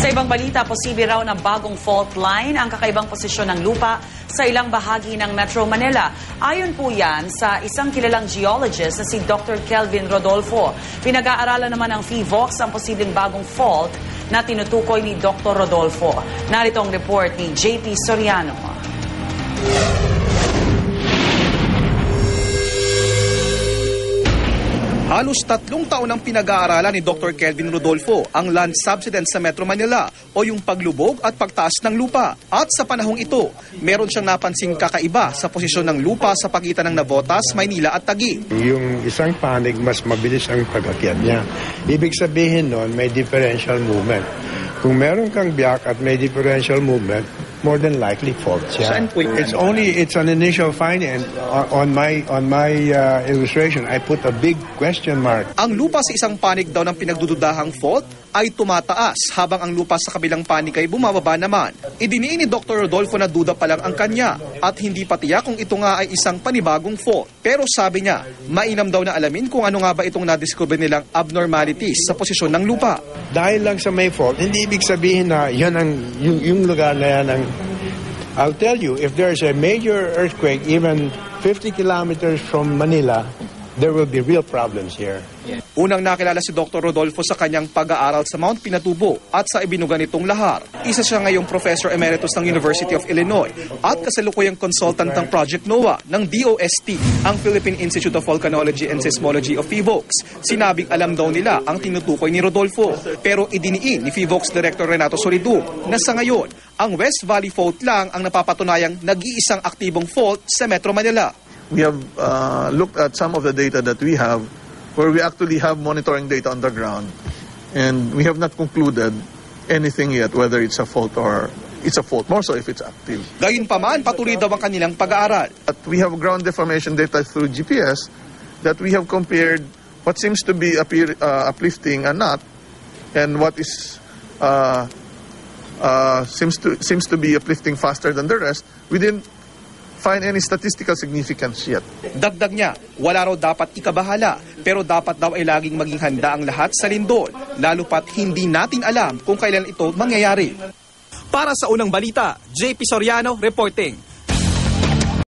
Sa ibang balita, posible raw na bagong fault line ang kakaibang posisyon ng lupa sa ilang bahagi ng Metro Manila. Ayon po yan sa isang kilalang geologist na si Dr. Kelvin Rodolfo. Pinag-aaralan naman ng PHIVOX ang posibleng bagong fault na tinutukoy ni Dr. Rodolfo. Narito ang report ni JP Soriano. Halos 3 taon ang pinag-aaralan ni Dr. Kelvin Rodolfo ang land subsidence sa Metro Manila o yung paglubog at pagtaas ng lupa. At sa panahong ito, meron siyang napansing kakaiba sa posisyon ng lupa sa pagitan ng Navotas, Maynila at Taguig. Yung isang panig, mas mabilis ang pag-akyat niya. Ibig sabihin nun, may differential movement. Kung meron kang biyak at may differential movement, more than likely faults yan. It's an initial finding. On my illustration, I put a big question mark. Ang lupa sa isang panig daw ng pinagdududahang fault ay tumataas habang ang lupa sa kabilang panig ay bumababa naman. Idiniin ni Dr. Rodolfo na duda pa lang ang kanya at hindi pa tiyak kung ito nga ay isang panibagong fault. Pero sabi niya, mainam daw na alamin kung ano nga ba itong nadiscover nilang abnormalities sa posisyon ng lupa. Dahil lang sa may fault, hindi ibig sabihin na yan yung lugar na yan ang... I'll tell you, if there's a major earthquake, even 50 kilometers from Manila, there will be real problems here. Unang nakilala si Dr. Rodolfo sa kanyang pag-aaral sa Mount Pinatubo at sa ibinugan nitong lahar. Isa siya ngayong Professor Emeritus ng University of Illinois at kasalukuyang consultant ng Project NOAA ng DOST, ang Philippine Institute of Volcanology and Seismology of PHIVOX. Sinabing alam daw nila ang tinutukoy ni Rodolfo. Pero idiniin ni PHIVOX Director Renato Soridum na sa ngayon, ang West Valley Fault lang ang napapatunayang nag-iisang aktibong fault sa Metro Manila. We have looked at some of the data that we have where we actually have monitoring data on the ground, and we have not concluded anything yet whether it's a fault or it's a fault, more so if it's active. Gayunpaman, patuloy daw ang kanilang pag-aaral. But we have ground deformation data through GPS that we have compared what seems to be uplifting and not, and what is seems to be uplifting faster than the rest. We didn't find any statistical significance yet. Dagdag niya, wala raw dapat ikabahala, pero dapat daw ay laging maging handa ang lahat sa lindol, lalo pat hindi natin alam kung kailan ito mangyayari. Para sa unang balita, JP Soriano reporting.